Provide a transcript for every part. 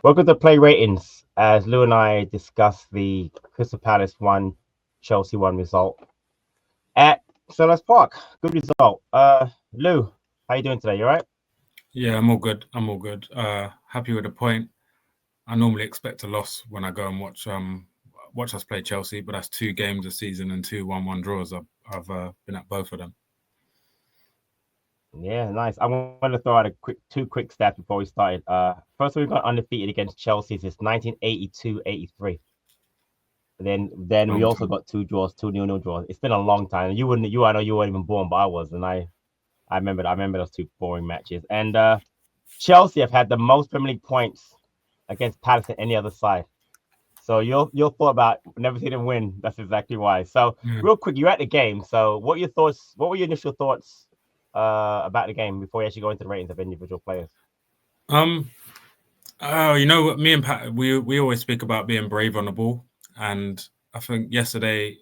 Welcome to Play Ratings as Lou and I discuss the Crystal Palace 1, Chelsea 1 result at Selhurst Park. Good result. Lou, how you doing today? You all right? Yeah, I'm all good. I'm all good. Happy with the point. I normally expect a loss when I go and watch us play Chelsea, but that's 2 games a season and 2 1-1 draws. I've been at both of them. Yeah, nice. I'm going to throw out two quick stats before we started. First, we've got undefeated against Chelsea since 1982-83. Then we Long also time. got 2 draws, 2 0-0 draws. It's been a long time. I know you weren't even born, but I was, and I remember those 2 boring matches. And Chelsea have had the most Premier League points against Palace than any other side. So your thought about never see them win. That's exactly why. So Yeah. real quick, you're at the game. So what were your thoughts? What were your initial thoughts about the game before you actually go into the ratings of individual players? You know what? Me and Pat, we always speak about being brave on the ball, and I think yesterday,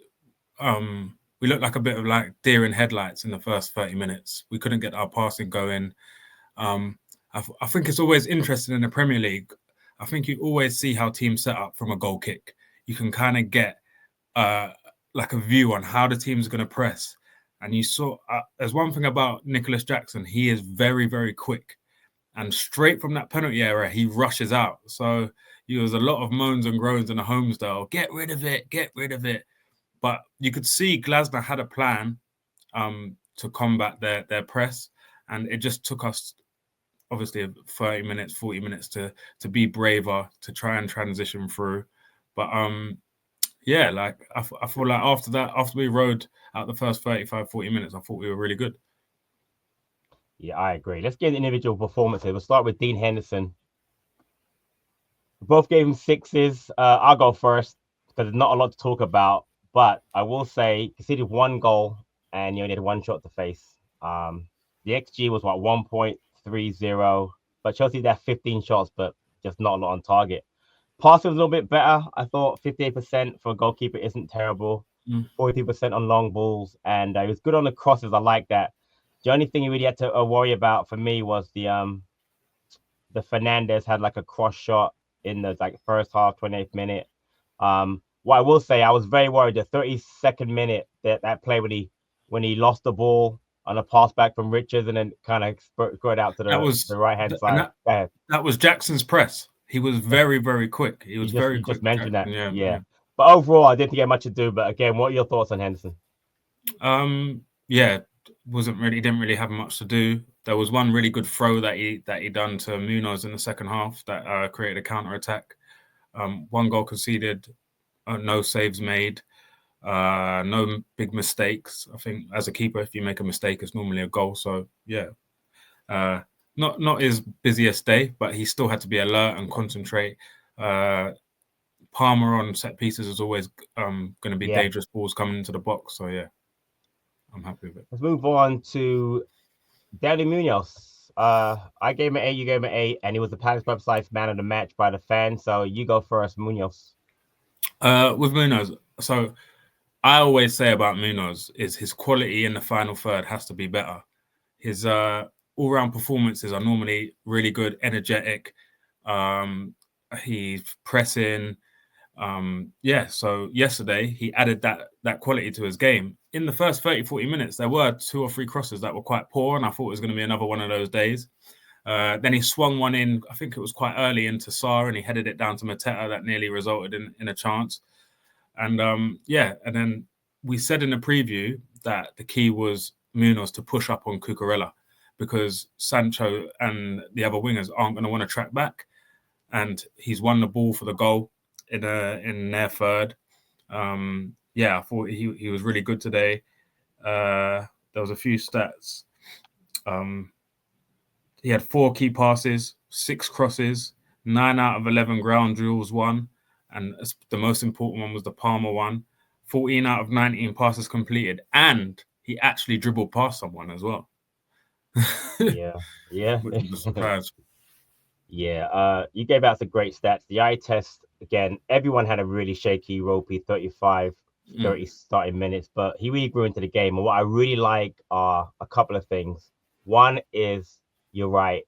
we looked like a bit of like deer in headlights in the first 30 minutes. We couldn't get our passing going. I think it's always interesting in the Premier League. I think you always see how teams set up from a goal kick. You can kind of get like a view on how the team's going to press. And you saw, there's one thing about Nicholas Jackson. He is very, very quick. And straight from that penalty area, he rushes out. So there was a lot of moans and groans in the Homesdale. Get rid of it, get rid of it. But you could see Glasner had a plan to combat their press. And it just took us obviously 30 minutes, 40 minutes to be braver, to try and transition through. But yeah, like I feel like after we rode out the first 35, 40 minutes, I thought we were really good. Yeah, I agree. Let's get individual performances. We'll start with Dean Henderson. Both gave him 6s. I'll go first because there's not a lot to talk about. But I will say, conceded 1 goal and you only had 1 shot to face. The XG was 1.30, but Chelsea had 15 shots, but just not a lot on target. Passing was a little bit better. I thought 58% for a goalkeeper isn't terrible. 42% on long balls, and it was good on the crosses. I like that. The only thing you really had to worry about for me was the Fernandez had like a cross shot in the first half, 28th minute. What I will say, I was very worried the 32nd minute that play when he lost the ball on a pass back from Richards and then kind of squared out to the right hand side. That was Jackson's press. He was very, very quick. He was very quick. Just mentioned Jackson, that, yeah. But overall, I didn't get much to do. But again, what are your thoughts on Henderson? Yeah, didn't really have much to do. There was one really good throw that he done to Munoz in the second half that created a counter attack. 1 goal conceded, no saves made, no big mistakes. I think as a keeper, if you make a mistake, it's normally a goal. So yeah, not his busiest day, but he still had to be alert and concentrate. Palmer on set pieces is always going to be dangerous balls coming into the box. So yeah, I'm happy with it. Let's move on to Danny Munoz. I gave him an 8, you gave him an 8, and he was the Palace website's man of the match by the fans. So you go first, Munoz. With Munoz, so I always say about Munoz is his quality in the final third has to be better. His all-round performances are normally really good, energetic. He's pressing. So yesterday he added that quality to his game. In the first 30, 40 minutes, there were 2 or 3 crosses that were quite poor, and I thought it was going to be another one of those days. Then he swung one in, I think it was quite early into Sarr, and he headed it down to Mateta that nearly resulted in a chance. And and then we said in the preview that the key was Munoz to push up on Cucurella because Sancho and the other wingers aren't going to want to track back. And he's won the ball for the goal in their third. I thought he was really good today. There was a few stats. He had 4 key passes, 6 crosses, 9 out of 11 ground duels won, and the most important one was the Palmer one. 14 out of 19 passes completed, and he actually dribbled past someone as well. Yeah. Which was a surprise. Yeah, you gave out some great stats. The eye test, again, everyone had a really shaky, ropey 35, 30 starting minutes, but he really grew into the game. And what I really like are a couple of things. One is, you're right,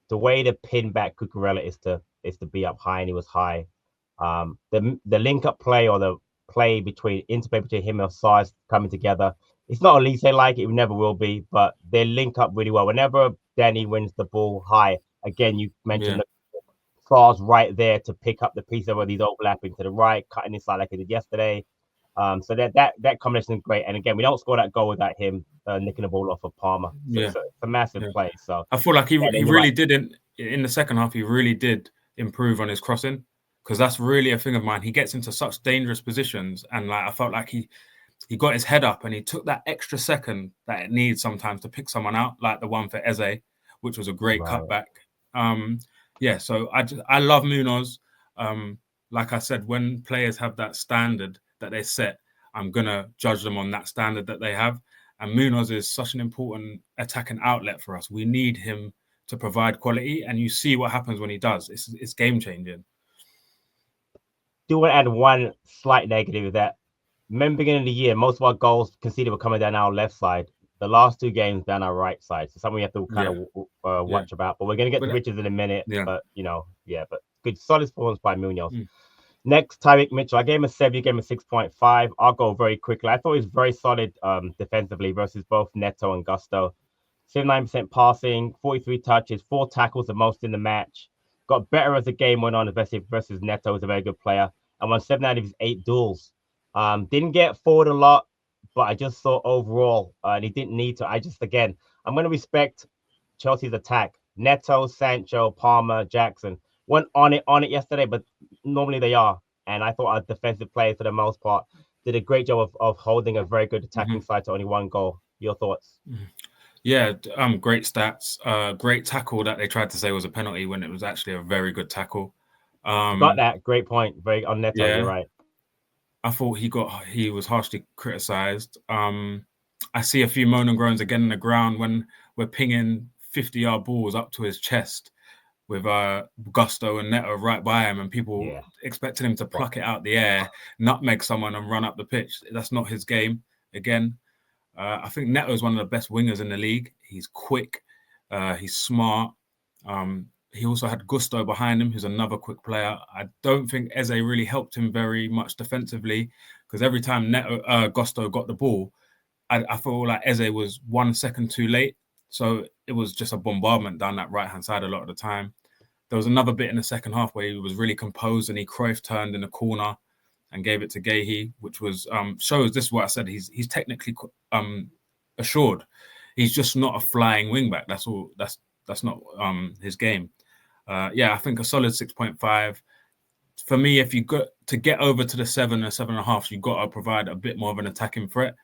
the way to pin back Cucurella is to is to be up high, and he was high. The link up play or the play between interplay between him and Sars coming together. It's not Elise like it never will be, but they link up really well. Whenever Danny wins the ball high, again, you mentioned the Sars right there to pick up the piece of where he's overlapping to the right, cutting inside like he did yesterday. So that combination is great. And again, we don't score that goal without him nicking the ball off of Palmer. So it's a massive play. So I feel like he really did in the second half. He really did improve on his crossing, because that's really a thing of mine. He gets into such dangerous positions, and like I felt like he got his head up and he took that extra second that it needs sometimes to pick someone out, like the one for Eze, which was a great cutback. So I love Munoz. Like I said, when players have that standard that they set, I'm gonna judge them on that standard that they have. And Munoz is such an important attacking outlet for us. We need him to provide quality, and you see what happens when he does. It's game changing. Do want to add one slight negative that, remember beginning of the year, most of our goals conceded were coming down our left side. The last 2 games down our right side. So something we have to kind of watch about. But we're going to get to Richards in a minute. But, but good, solid performance by Munoz. Next, Tyreek Mitchell. I gave him a 7, you gave him a 6.5. I'll go very quickly. I thought he was very solid defensively versus both Neto and Gusto. 79% passing, 43 touches, 4 tackles, the most in the match. Got better as the game went on versus Neto, was a very good player. And won 7 out of his 8 duels. Didn't get forward a lot, but I just thought overall, and he didn't need to. I'm going to respect Chelsea's attack. Neto, Sancho, Palmer, Jackson weren't on it yesterday, but normally they are. And I thought our defensive players, for the most part, did a great job of holding a very good attacking side to only 1 goal. Your thoughts? Yeah, great stats. Great tackle that they tried to say was a penalty when it was actually a very good tackle. Got that. Great point. Very on Neto, you're right. I thought he was harshly criticised. I see a few moan and groans again in the ground when we're pinging 50-yard balls up to his chest with Gusto and Neto right by him, and people expecting him to pluck it out the air, nutmeg someone and run up the pitch. That's not his game. Again, I think Neto is one of the best wingers in the league. He's quick. He's smart. He also had Gusto behind him, who's another quick player. I don't think Eze really helped him very much defensively, because every time Gusto got the ball, I feel like Eze was 1 second too late. So it was just a bombardment down that right-hand side a lot of the time. There was another bit in the second half where he was really composed and he Cruyff turned in the corner and gave it to Gahey, which was shows, this is what I said, he's technically assured. He's just not a flying wing-back. That's all. That's not his game. I think a solid 6.5. For me, if you got to get over to the 7 or 7.5, you've got to provide a bit more of an attacking threat.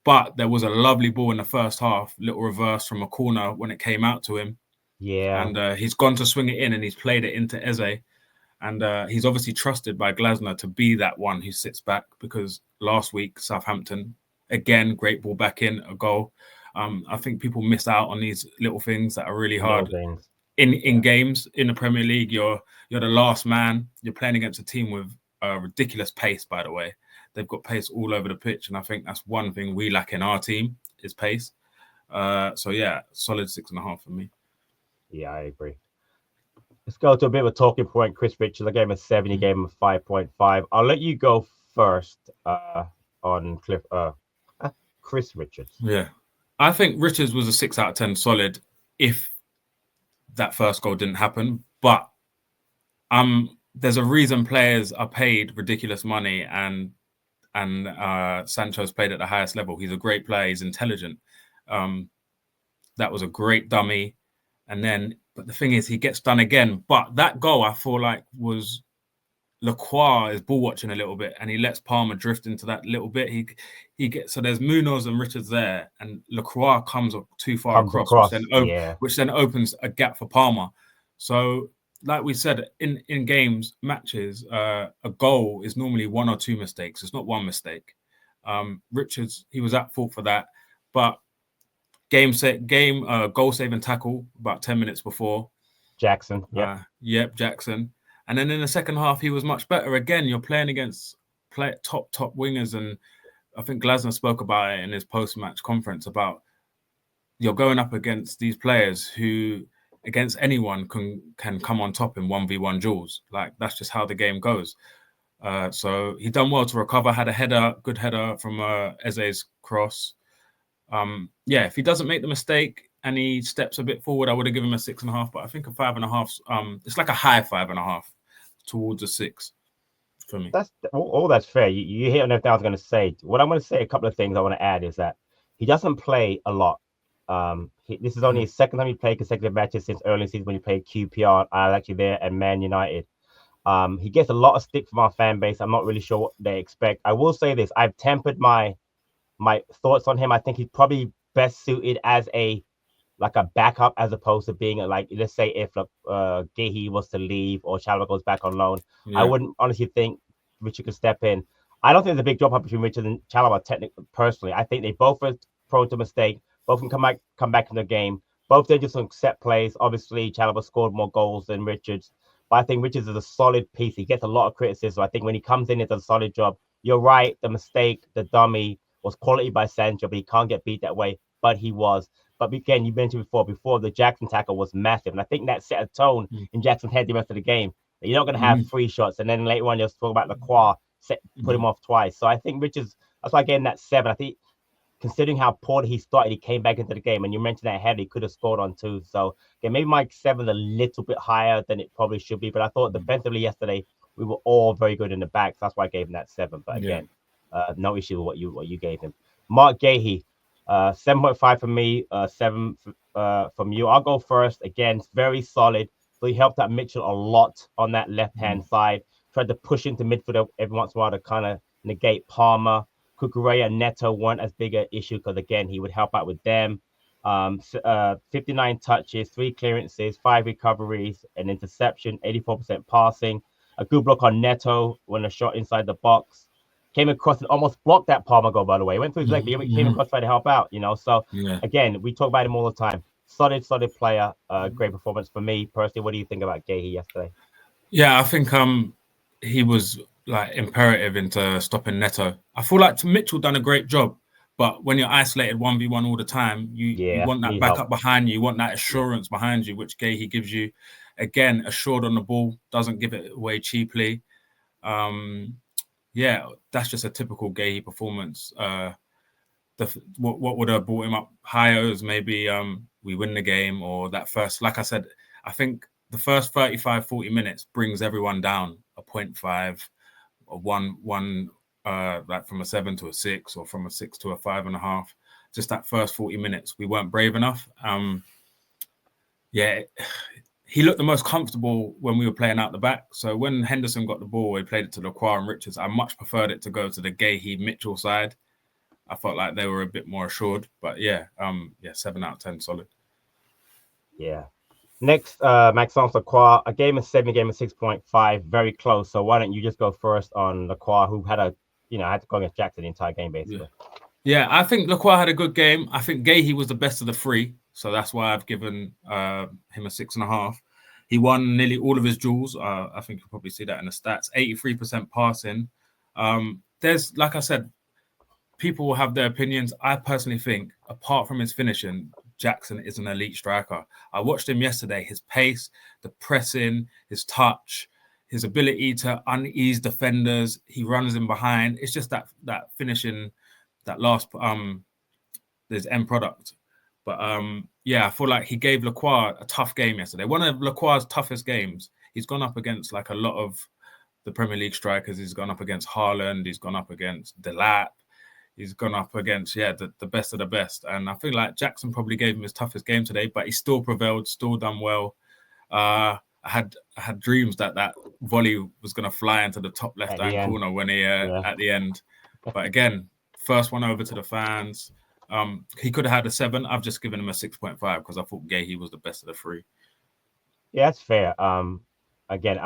But there was a lovely ball in the first half, little reverse from a corner when it came out to him. Yeah. And he's gone to swing it in and he's played it into Eze. And he's obviously trusted by Glasner to be that one who sits back, because last week, Southampton, again, great ball back in, a goal. I think people miss out on these little things that are really hard. In games in the Premier League, you're the last man. You're playing against a team with ridiculous pace, by the way. They've got pace all over the pitch, and I think that's one thing we lack in our team is pace. Solid 6.5 for me. Yeah, I agree. Let's go to a bit of a talking point. Chris Richards, I gave him a 7, you gave him a 5.5. I'll let you go first on Chris Richards. Yeah, I think Richards was a 6 out of 10 solid if that first goal didn't happen. But there's a reason players are paid ridiculous money, and Sancho's played at the highest level. He's a great player. He's intelligent. That was a great dummy. But the thing is, he gets done again. But that goal, I feel like, was Lacroix is ball watching a little bit, and he lets Palmer drift into that little bit. So there's Munoz and Richards there, and Lacroix comes up too far across. Which then opens a gap for Palmer. So, like we said, in games, matches, a goal is normally 1 or 2 mistakes. It's not 1 mistake. Richards, he was at fault for that, but goal saving tackle about 10 minutes before. Jackson, Jackson. And then in the second half, he was much better. Again, you're playing against top wingers, and I think Glasner spoke about it in his post-match conference about you're going up against these players who against anyone can come on top in 1v1 duels. Like that's just how the game goes. So he done well to recover. Had a good header from Eze's cross. Yeah, if he doesn't make the mistake and he steps a bit forward, I would have given him a 6.5. But I think a 5.5. It's like a high 5.5 towards a 6 for me. That's all that's fair. You hit on everything I was going to say. What I'm going to say, a couple of things I want to add is that he doesn't play a lot. This is only his second time he played consecutive matches since early season when he played QPR. I was actually there at Man United. He gets a lot of stick from our fan base. I'm not really sure what they expect. I will say this: I've tempered my thoughts on him. I think he's probably best suited as a backup as opposed to being let's say if Gehi was to leave or Chalobah goes back on loan. I wouldn't honestly think Richard could step in. I don't think there's a big drop up between Richard and Chalobah technically. Personally, I think they both are prone to mistake. Both can come back in the game. Both they just some set plays. Obviously, Chalobah scored more goals than Richards, but I think Richards is a solid piece. He gets a lot of criticism. I think when he comes in, he does a solid job. You're right. The mistake, the dummy was quality by Sancho, but he can't get beat that way. But he was. But again, you mentioned before the Jackson tackle was massive. And I think that set a tone in Jackson's head the rest of the game. You're not going to have free shots. And then later on, you'll talk about Lacroix, put him off twice. So I think Richards, that's why I gave him that 7. I think considering how poorly he started, he came back into the game. And you mentioned that header, he could have scored on 2. So again, maybe my 7 a little bit higher than it probably should be. But I thought defensively yesterday, we were all very good in the back. So that's why I gave him that 7. But again, no issue with what you gave him. Mark Gehi. 7.5 for me, 7 from you. I'll go first. Again, it's very solid. So he helped out Mitchell a lot on that left-hand side. Tried to push into midfield every once in a while to kind of negate Palmer. Kukurea and Neto weren't as big an issue because, again, he would help out with them. 59 touches, 3 clearances, 5 recoveries, an interception, 84% passing. A good block on Neto when a shot inside the box. Came across and almost blocked that Palmer goal, by the way. Went through his leg, but he came across trying to help out, So, again, we talk about him all the time. Solid player. Great performance for me personally. What do you think about Gehi yesterday? Yeah, I think he was like imperative into stopping Neto. I feel like Mitchell done a great job, but when you're isolated 1v1 all the time, you want that backup behind you. You want that assurance behind you, which Gehi gives you. Again, assured on the ball, doesn't give it away cheaply. Yeah, that's just a typical Gehi performance. What would have brought him up higher is maybe we win the game or that first, like I said, I think the first 35, 40 minutes brings everyone down a 0.5 or one like from a 7 to a 6 or from a 6 to a 5.5. Just that first 40 minutes, we weren't brave enough. He looked the most comfortable when we were playing out the back. So when Henderson got the ball, he played it to Lacroix and Richards. I much preferred it to go to the Gehi-Mitchell side. I felt like they were a bit more assured. But 7 out of 10, solid. Yeah. Next, Maxence Lacroix. A game of 7, a game of 6.5. Very close. So why don't you just go first on Lacroix, who had had to go against Jackson the entire game, basically. Yeah, I think Lacroix had a good game. I think Gehi was the best of the 3. So that's why I've given him a 6.5. He won nearly all of his duels. I think you'll probably see that in the stats. 83% passing. There's, like I said, people will have their opinions. I personally think, apart from his finishing, Jackson is an elite striker. I watched him yesterday. His pace, the pressing, his touch, his ability to unease defenders. He runs in behind. It's just that finishing, that last there's end product. But I feel like he gave Lacroix a tough game yesterday. One of Lacroix's toughest games. He's gone up against like a lot of the Premier League strikers. He's gone up against Haaland. He's gone up against Delap. He's gone up against the best of the best. And I feel like Jackson probably gave him his toughest game today, but he still prevailed, still done well. I had dreams that volley was going to fly into the top left-hand corner when he at the end. But again, first one over to the fans. He could have had a 7. I've just given him a 6.5 because I thought Gehi was the best of the 3. Yeah, that's fair. Again,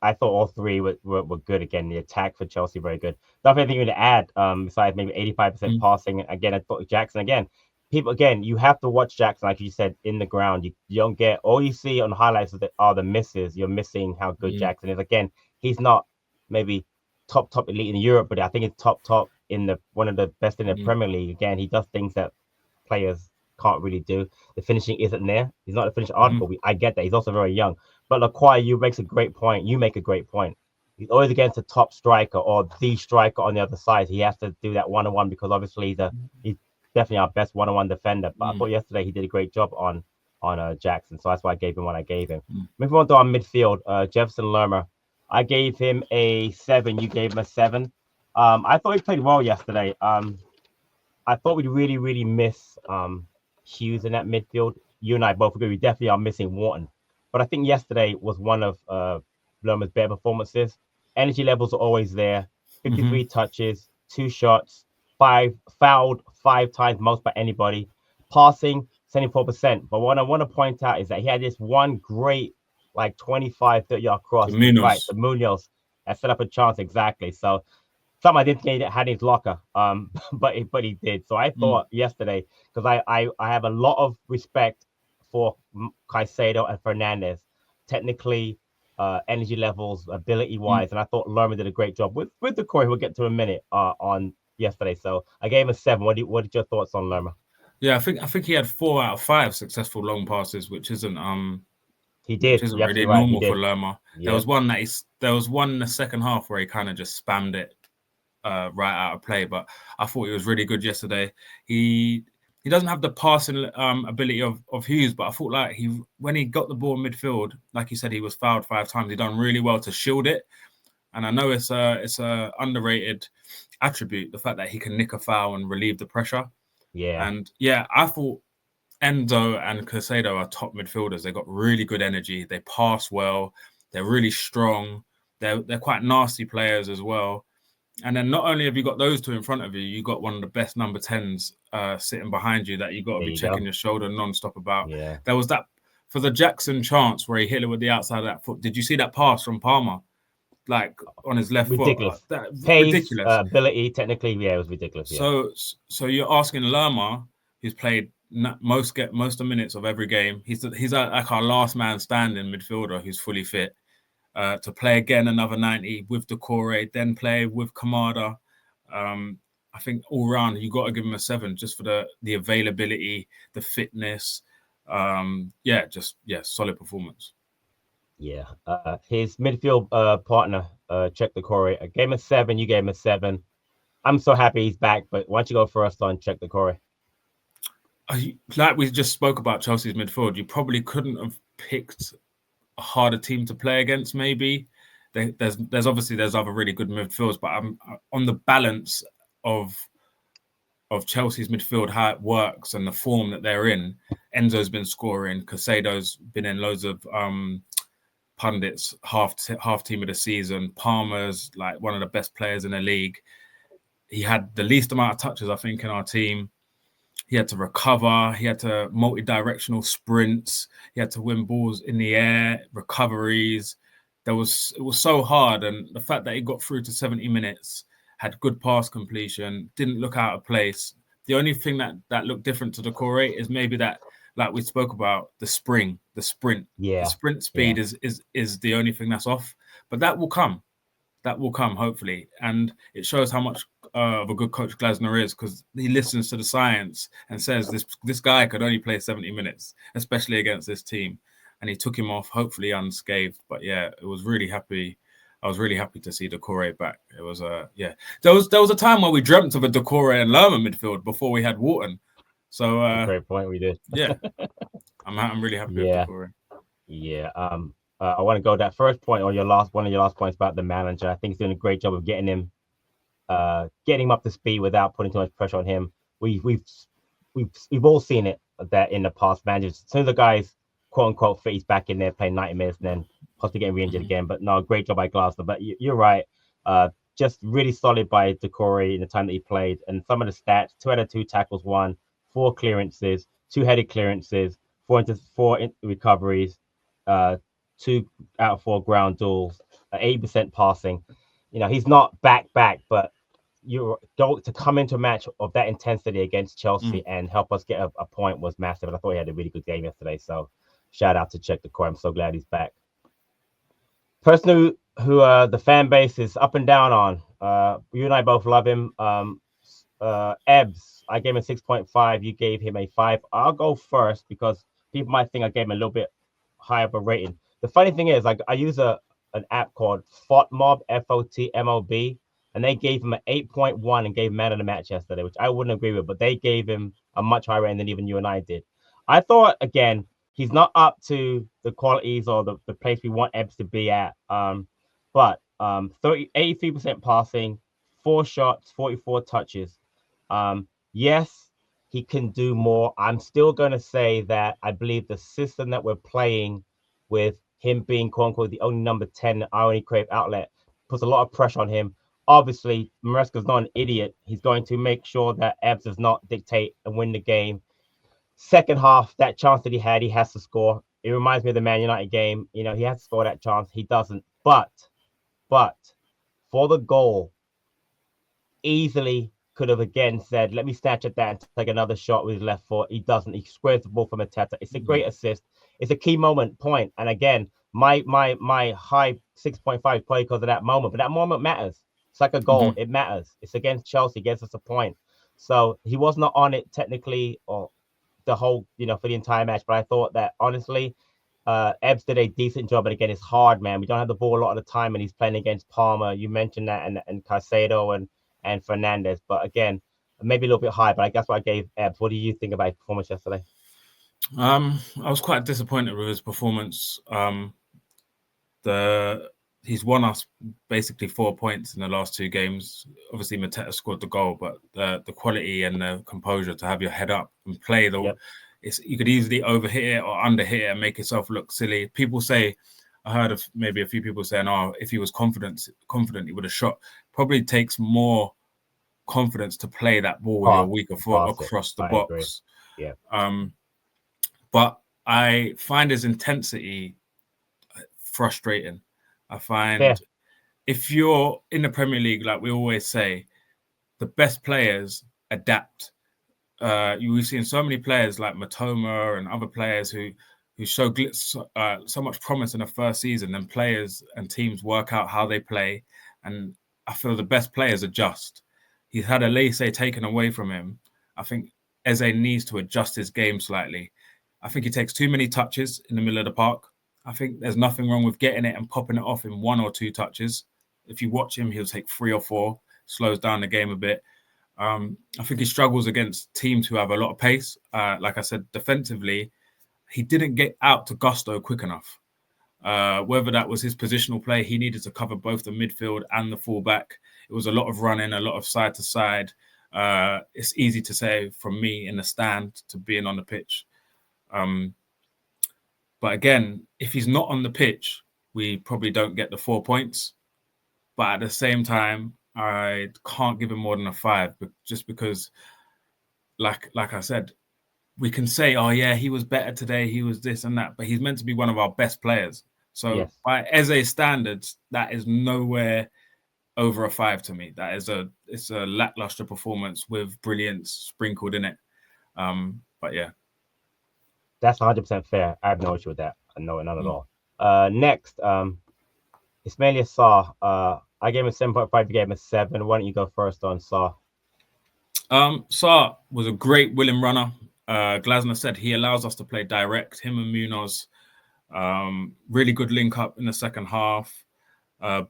I thought all 3 were good. Again, the attack for Chelsea very good. Nothing anything to add. Besides maybe 85% passing. Again, I thought Jackson. Again, you have to watch Jackson, like you said, in the ground. You don't get all you see on highlights are the misses. You're missing how good Jackson is. Again, he's not maybe top elite in Europe, but I think it's top in one of the best in the Premier League. Again, he does things that players can't really do. The finishing isn't there. He's not a finished article. I get that. He's also very young. But Laquai, you makes a great point. You make a great point. He's always against a top striker or the striker on the other side. He has to do that one-on-one because obviously he's definitely our best one-on-one defender. But I thought yesterday he did a great job on Jackson, so that's why I gave him what I gave him. Moving on to our midfield, Jefferson Lerma. I gave him a 7. You gave him a 7. I thought he played well yesterday. I thought we'd really, really miss Hughes in that midfield. You and I both agree we definitely are missing Wharton. But I think yesterday was one of Lerma's better performances. Energy levels are always there. 53 touches, 2 shots, 5 fouled 5 times, most by anybody. Passing 74%. But what I want to point out is that he had this one great, like 25, 30-yard cross to Munoz that set up a chance exactly. So something I didn't think he had in his locker, but he did. So I thought yesterday, because I have a lot of respect for Caicedo and Fernandez, technically, energy levels, ability-wise, and I thought Lerma did a great job with the Corey. We'll get to in a minute on yesterday. So I gave him a 7. What did your thoughts on Lerma? Yeah, I think he had 4 out of 5 successful long passes, which isn't he did. Which isn't really normal for Lerma. Yeah. There was one in the second half where he kind of just spammed it right out of play, but I thought he was really good yesterday. He doesn't have the passing ability of Hughes, but I thought like when he got the ball in midfield, like you said, he was fouled 5 times. He done really well to shield it, and I know it's a underrated attribute, the fact that he can nick a foul and relieve the pressure. Yeah, and yeah, I thought Enzo and Caicedo are top midfielders. They got really good energy. They pass well. They're really strong. They're quite nasty players as well. And then not only have you got those two in front of you, you got one of the best number 10s sitting behind you that you got to be checking your shoulder non-stop about. Yeah. There was that for the Jackson chance where he hit it with the outside of that foot. Did you see that pass from Palmer? Like on his left ridiculous. foot. Pace, ridiculous. Ability, technically, yeah, it was ridiculous. Yeah. So you're asking Lerma, who's played most of the minutes of every game. He's like our last man standing midfielder who's fully fit to play again another 90 with Decore, then play with Kamada. I think all round you got to give him a 7 just for the availability, the fitness. Solid performance. Yeah. His midfield partner, Czech Decore, I gave him a 7. You gave him a 7. I'm so happy he's back. But why don't you go first on Czech Decore? Like we just spoke about Chelsea's midfield, you probably couldn't have picked a harder team to play against. Maybe there's other really good midfields, but I'm on the balance of Chelsea's midfield, how it works and the form that they're in. Enzo's been scoring. Caicedo's been in loads of pundits half team of the season. Palmer's like one of the best players in the league. He had the least amount of touches, I think, in our team. He had to recover. He had to multi-directional sprints. He had to win balls in the air, recoveries. It was so hard. And the fact that he got through to 70 minutes, had good pass completion, didn't look out of place. The only thing that looked different to Decore is maybe that, like we spoke about, the sprint. Yeah. The sprint speed is the only thing that's off. But that will come. That will come, hopefully. And it shows how much of a good coach Glasner is, because he listens to the science and says this guy could only play 70 minutes, especially against this team. And he took him off, hopefully unscathed. But yeah, I was really happy to see Decore back. It was There was a time where we dreamt of a Decore and Lerma midfield before we had Wharton. So great point, we did. Yeah. I'm really happy with Decore. Yeah. I want to go that first point on one of your last points about the manager. I think he's doing a great job of getting him up to speed without putting too much pressure on him. We've all seen it that in the past managers, as soon as the guy's quote unquote fit, he's back in there playing 90 minutes and then possibly getting re-injured again. But no, great job by Glasner. But you're right. Just really solid by Decore in the time that he played. And some of the stats: 2 out of 2 tackles won, 4 clearances, 2 headed clearances, 4 recoveries, 2 out of 4 ground duels, 80% passing. You know, he's not back, but you go to come into a match of that intensity against Chelsea and help us get a point was massive. And I thought he had a really good game yesterday. So shout out to Czech Decore. I'm so glad he's back. Person who the fan base is up and down on. You and I both love him. Ebbs, I gave him a 6.5. You gave him a 5. I'll go first because people might think I gave him a little bit higher of a rating. The funny thing is, like, I use an app called FOTMob, FOTMOB, and they gave him an 8.1 and gave man of the match yesterday, which I wouldn't agree with, but they gave him a much higher rating than even you and I did. I thought, again, he's not up to the qualities or the place we want Ebbs to be at. But 83% passing, 4 shots, 44 touches. Yes, he can do more. I'm still going to say that I believe the system that we're playing with him being quote unquote the only number 10 Irony Crave outlet puts a lot of pressure on him. Obviously, Maresca's not an idiot. He's going to make sure that Ebbs does not dictate and win the game. Second half, that chance that he has to score. It reminds me of the Man United game. You know, he has to score that chance. He doesn't. But for the goal, easily could have again said, let me snatch at that and take another shot with his left foot. He doesn't. He squares the ball from Mateta. It's a great assist. It's a key point. And again, my high 6.5 probably because of that moment. But that moment matters. It's like a goal. It matters. It's against Chelsea. It gets us a point. So he was not on it technically or the whole, for the entire match. But I thought that honestly, Ebbs did a decent job. But again, it's hard, man. We don't have the ball a lot of the time, and he's playing against Palmer. You mentioned that, and Caicedo and Fernandez. But again, maybe a little bit high. But I guess what I gave Ebbs. What do you think about his performance yesterday? I was quite disappointed with his performance. He's won us basically 4 points in the last 2 games. Obviously, Mateta scored the goal, but the quality and the composure to have your head up and play you could easily overhit it or underhit it and make yourself look silly. People say, I heard of maybe a few people saying, "Oh, if he was confident, he would have shot." Probably takes more confidence to play that ball with your weaker foot across the box. Yeah. But I find his intensity frustrating. I find if you're in the Premier League, like we always say, the best players adapt. We've seen so many players like Matoma and other players who show so much promise in the first season, then players and teams work out how they play. And I feel the best players adjust. He's had Elise taken away from him. I think Eze needs to adjust his game slightly. I think he takes too many touches in the middle of the park. I think there's nothing wrong with getting it and popping it off in 1 or 2 touches. If you watch him, he'll take 3 or 4, slows down the game a bit. I think he struggles against teams who have a lot of pace. Like I said, defensively, he didn't get out to Gusto quick enough. Whether that was his positional play, he needed to cover both the midfield and the fullback. It was a lot of running, a lot of side to side. It's easy to say from me in the stand to being on the pitch. But again, if he's not on the pitch, we probably don't get the 4 points. But at the same time, I can't give him more than a 5, just because, like I said, we can say, oh yeah, he was better today, he was this and that, but he's meant to be one of our best players. So by Eze standards, that is nowhere over a 5 to me. It's a lackluster performance with brilliance sprinkled in it. But yeah. That's 100% fair. I have no issue with that. No, not at all. Next, Ismaila Sarr. I gave him a 7.5. You gave him a 7. Why don't you go first on Sarr? Sarr was a great willing runner. Glasner said he allows us to play direct. Him and Munoz, really good link up in the second half.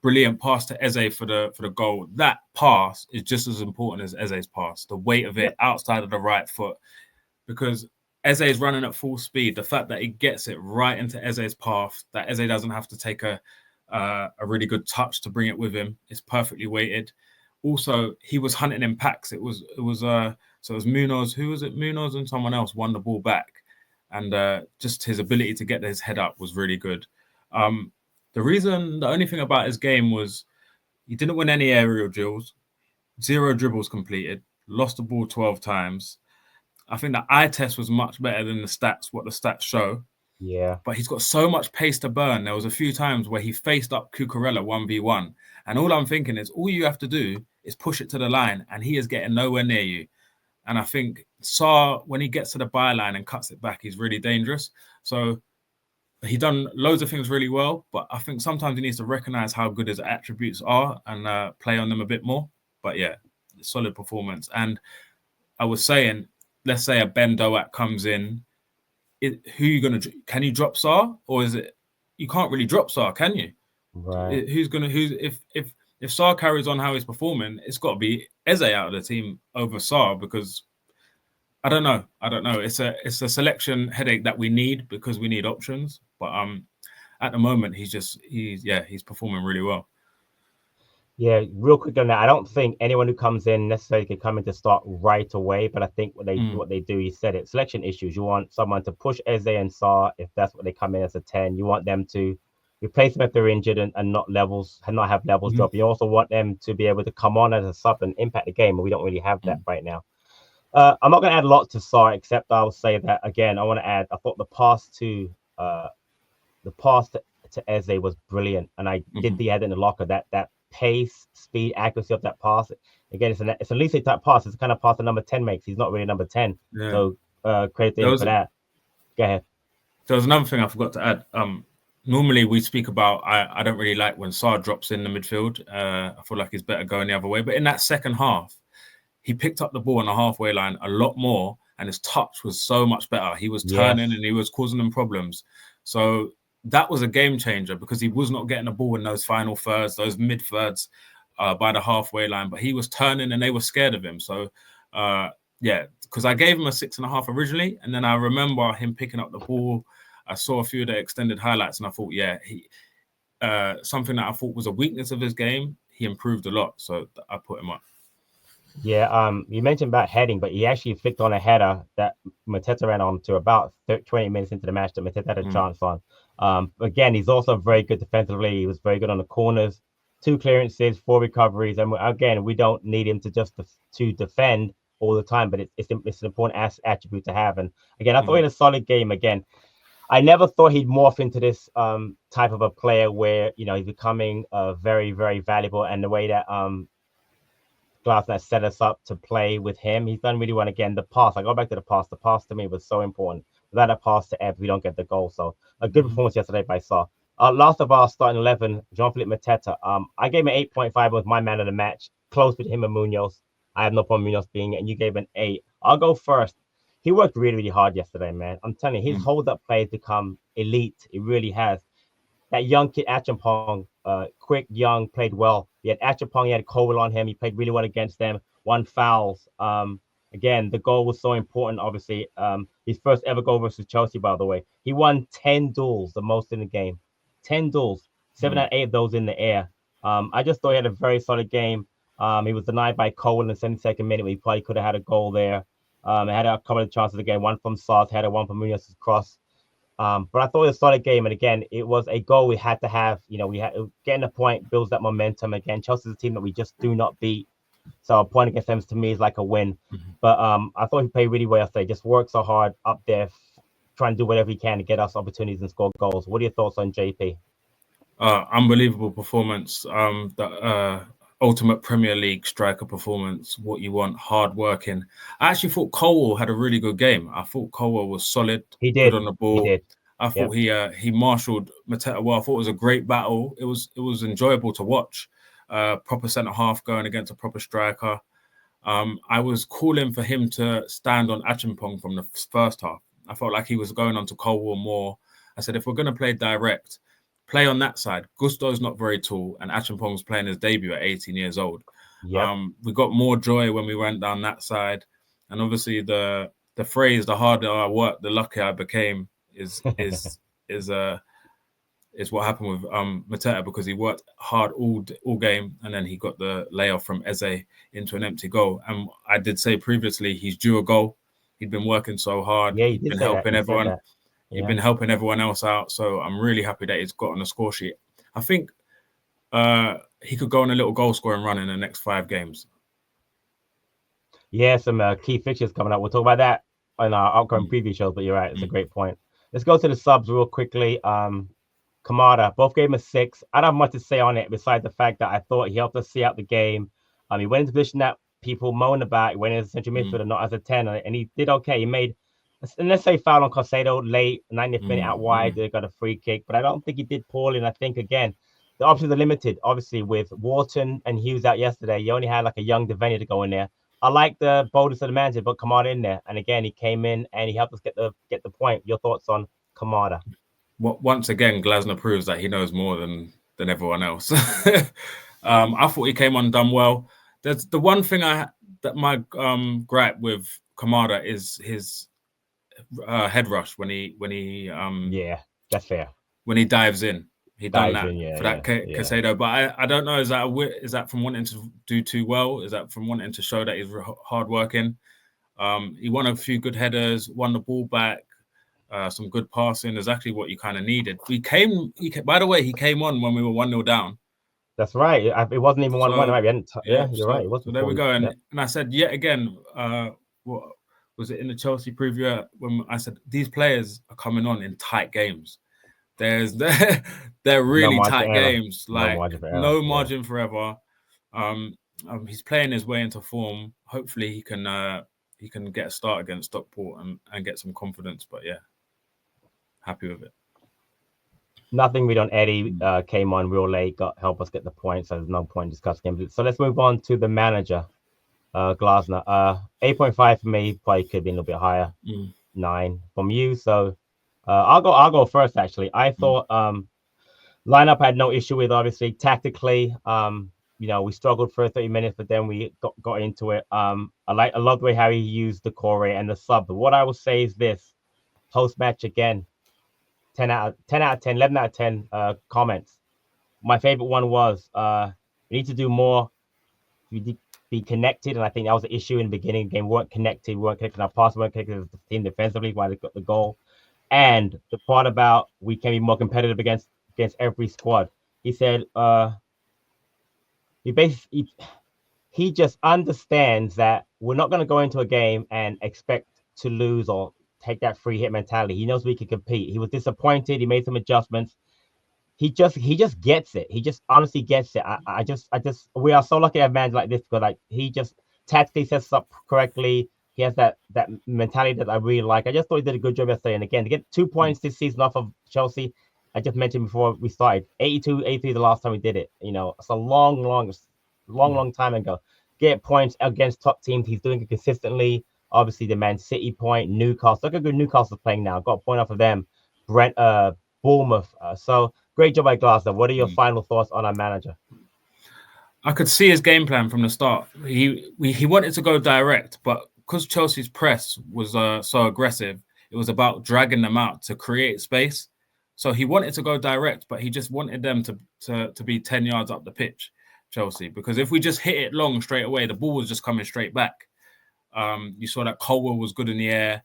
Brilliant pass to Eze for the goal. That pass is just as important as Eze's pass. The weight of it outside of the right foot, because Eze is running at full speed. The fact that he gets it right into Eze's path, that Eze doesn't have to take a really good touch to bring it with him, is perfectly weighted. Also, he was hunting in packs. It was Munoz. Who was it? Munoz and someone else won the ball back, and just his ability to get his head up was really good. The only thing about his game was he didn't win any aerial drills, 0 dribbles completed, lost the ball 12 times. I think the eye test was much better than what the stats show. Yeah. But he's got so much pace to burn. There was a few times where he faced up Cucurella 1v1. And all I'm thinking is all you have to do is push it to the line, and he is getting nowhere near you. And I think Sarr, when he gets to the byline and cuts it back, he's really dangerous. So he done loads of things really well, but I think sometimes he needs to recognize how good his attributes are and play on them a bit more. But yeah, solid performance. And I was saying, let's say a Ben Doak comes in, who you gonna? Can you drop Sarr, or is it you can't really drop Sarr, can you? Right. Who's if Sarr carries on how he's performing, it's got to be Eze out of the team over Sarr, because I don't know. It's a selection headache that we need, because we need options. But at the moment he's performing really well. Yeah, real quick on that. I don't think anyone who comes in necessarily can come in to start right away, but I think what they do, you said it, selection issues. You want someone to push Eze and Sarr if that's what they come in as a 10. You want them to replace them if they're injured and not have levels drop. You also want them to be able to come on as a sub and impact the game, and we don't really have that right now. I'm not going to add a lot to Sarr, except I'll say that again. I want to add. I thought the pass to Eze was brilliant, and I did the head in the locker. That pace, speed, accuracy of that pass. Again, it's a Lise type pass. It's the kind of pass the number 10 makes. He's not really number 10, so credit to him for that. Go ahead. There was another thing I forgot to add. Normally we speak about, I don't really like when Sarr drops in the midfield. I feel like he's better going the other way. But in that second half, he picked up the ball on the halfway line a lot more, and his touch was so much better. He was turning and he was causing them problems. So that was a game changer, because he was not getting the ball in those final thirds, those mid thirds by the halfway line, but he was turning and they were scared of him. So because I gave him a 6.5 originally, and then I remember him picking up the ball. I saw a few of the extended highlights, and I thought, he something that I thought was a weakness of his game, he improved a lot. So I put him up. Yeah, you mentioned about heading, but he actually flicked on a header that Mateta ran on to about 20 minutes into the match that Mateta had a chance on. Again, he's also very good defensively. He was very good on the corners, 2 clearances, 4 recoveries, and again, we don't need him to just to defend all the time, but it's an important attribute to have. And again, I thought he had a solid game. Again, I never thought he'd morph into this type of a player where he's becoming very, very valuable, and the way that Glasner set us up to play with him. He's done really well. Again, the pass, I go back to the pass. The pass to me was so important. Without a pass to Ebb, we don't get the goal. So a good performance yesterday by Sarr. Last of our starting 11, Jean-Philippe Mateta. I gave him an 8.5 with my man of the match. Close with him and Munoz. I have no problem Munoz being it, and you gave an 8. I'll go first. He worked really, really hard yesterday, man. I'm telling you, his hold-up play has become elite. It really has. That young kid, Achampong, quick, young, played well. He had Achampong, he had Cole on him. He played really well against them. 1 fouls. Again, the goal was so important, obviously. His first ever goal versus Chelsea, by the way. He won 10 duels, the most in the game. 10 duels. 7 out of 8 of those in the air. I just thought he had a very solid game. He was denied by Cole in the 72nd minute. He probably could have had a goal there. Had a couple of chances again. One from Sarr, had one from Munoz's cross. But I thought it was a solid game. And again, it was a goal we had to have. We had getting a point builds that momentum. Again, Chelsea's a team that we just do not beat. So a point against them to me is like a win. But I thought he played really well yesterday. Just worked so hard up there, trying to do whatever he can to get us opportunities and score goals. What are your thoughts on JP? Unbelievable performance. The ultimate Premier League striker performance. What you want, hard working. I actually thought Colwell had a really good game. I thought Colwell was solid. He did. Good on the ball. He did. I thought he marshaled Mateta well. I thought it was a great battle. It was enjoyable to watch. Proper centre half going against a proper striker. I was calling for him to stand on Achampong from the first half. I felt like he was going on to Colwell more. I said, if we're going to play direct, play on that side. Gusto's not very tall, and Achampong's playing his debut at 18 years old. Yep. We got more joy when we went down that side. And obviously the phrase, the harder I worked, the luckier I became, is what happened with Mateta, because he worked hard all game, and then he got the layoff from Eze into an empty goal. And I did say previously he's due a goal. He'd been working so hard. Yeah, he'd been helping everyone. He'd been helping everyone else out. So I'm really happy that he's got on the score sheet. I think he could go on a little goal scoring run in the next 5 games. Yeah, some key fixtures coming up. We'll talk about that in our upcoming preview shows, but you're right. It's a great point. Let's go to the subs real quickly. Kamada, both gave him a 6. I don't have much to say on it besides the fact that I thought he helped us see out the game. He went into the position that people moan about. He went as a central midfielder, not as a 10, and he did okay. He made, let's say, foul on Caicedo late, 90th minute out wide. They got a free kick, but I don't think he did poorly. And I think, again, the options are limited. Obviously, with Wharton and Hughes out yesterday, you only had like a young Devaney to go in there. I like the boldness of the manager, but Kamada in there, and again, he came in and he helped us get the point. Your thoughts on Kamada? Once again, Glasner proves that he knows more than everyone else. I thought he came on done well. There's the one thing that my gripe with Kamada is his head rush when he Yeah, that's fair. when he dives in. He done Dives that in, yeah, for that Casado, but I don't know. Is that from wanting to do too well? Is that from wanting to show that he's hardworking? He won a few good headers, won the ball back. Some good passing, exactly what you kind of needed. By the way, he came on when we were 1-0 down. That's right. It wasn't even 1-1, right? Yeah, you're right. It was so there we go. And I said yet again, what was it in the Chelsea preview when I said these players are coming on in tight games. They're really tight games, like no margin for error. He's playing his way into form. Hopefully, he can get a start against Stockport and get some confidence. But yeah, happy with it. Nothing really on Eddie. Came on real late, help us get the point, so there's no point discussing him. So let's move on to the manager, Glasner. 8.5 for me, probably could be a little bit higher. 9 from you. So I'll go first. Actually, I thought lineup I had no issue with. Obviously, tactically, we struggled for 30 minutes, but then we got into it. I love the way how he used the core and the sub. But what I will say is this: post match again. 10 out of 10, 11 out of 10 comments. My favorite one was we need to do more to be connected. And I think that was the issue in the beginning of the game. We weren't connected. Our pass weren't connected as the team defensively while they got the goal. And the part about we can be more competitive against every squad. He said he just understands that we're not going to go into a game and expect to lose or take that free hit mentality. He knows we can compete. He was disappointed. He made some adjustments. He just gets it. He just honestly gets it. I just we are so lucky to have man like this because like he just tactically sets us up correctly. He has that mentality that I really like. I just thought he did a good job yesterday. And again, to get 2 points this season off of Chelsea, I just mentioned before we started, 83 the last time we did it. It's a long time ago. Get points against top teams. He's doing it consistently. Obviously, the Man City point, Newcastle. Look how good Newcastle's playing now. Got a point off of them. Bournemouth. So great job by Glasner. What are your final thoughts on our manager? I could see his game plan from the start. He wanted to go direct, but because Chelsea's press was so aggressive, it was about dragging them out to create space. So he wanted to go direct, but he just wanted them to be 10 yards up the pitch, Chelsea. Because if we just hit it long straight away, the ball was just coming straight back. You saw that Colwell was good in the air.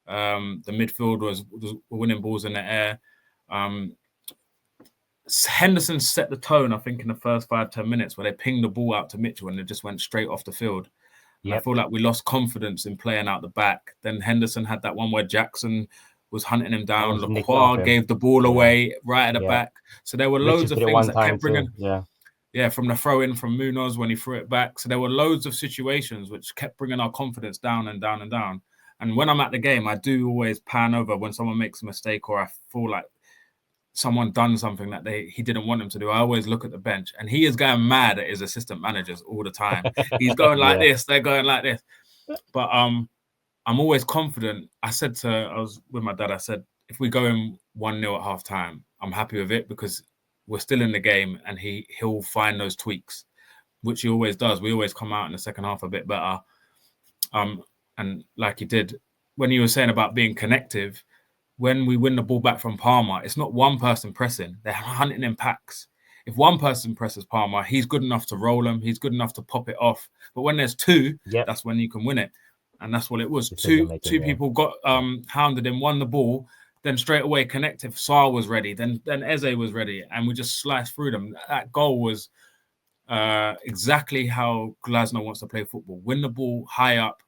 The midfield was winning balls in the air. Henderson set the tone, I think, in the first 5-10 minutes where they pinged the ball out to Mitchell and it just went straight off the field. And I feel like we lost confidence in playing out the back. Then Henderson had that one where Jackson was hunting him down. Lacroix gave the ball away right at the back. So there were loads of things that kept bringing... Yeah, from the throw-in from Munoz when he threw it back. So there were loads of situations which kept bringing our confidence down and down and down. And when I'm at the game, I do always pan over when someone makes a mistake or I feel like someone done something that he didn't want him to do. I always look at the bench. And he is going mad at his assistant managers all the time. He's going like this, they're going like this. But I'm always confident. I was with my dad, I said, if we go in 1-0 at half-time, I'm happy with it because we're still in the game and he'll find those tweaks, which he always does. We always come out in the second half a bit better. And like he did, when you were saying about being connective, when we win the ball back from Palmer, it's not one person pressing. They're hunting in packs. If one person presses Palmer, he's good enough to roll him. He's good enough to pop it off. But when there's two, that's when you can win it. And that's what it was. Two people got hounded him, won the ball. Then straight away connective, Sarr was ready. Then Eze was ready, and we just sliced through them. That goal was exactly how Glasner wants to play football: win the ball high up,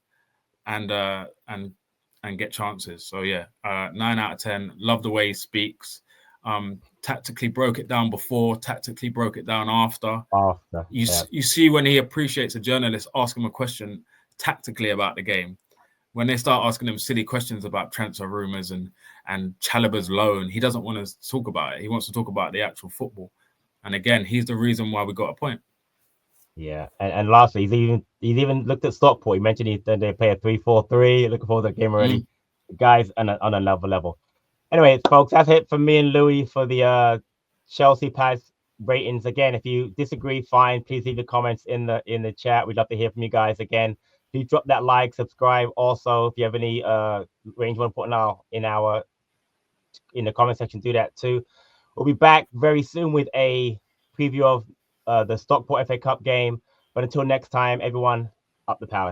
and get chances. So 9 out of 10. Love the way he speaks. Tactically broke it down before. Tactically broke it down after. You see when he appreciates a journalist ask him a question tactically about the game. When they start asking him silly questions about transfer rumours and Chalobah's loan, he doesn't want to talk about it. He wants to talk about the actual football. And again, he's the reason why we got a point. Yeah, and lastly, he's even looked at Stockport. He mentioned they play a 3-4-3. Looking forward to the game already. The guys on another level. Anyway, folks, that's it for me and Louis for the Chelsea Palace ratings. Again, if you disagree, fine. Please leave the comments in the chat. We'd love to hear from you guys. Again, please drop that like, subscribe. Also, if you have any ratings you want to put in the comment section, do that too. We'll be back very soon with a preview of the Stockport FA Cup game. But until next time, everyone, up the Palace.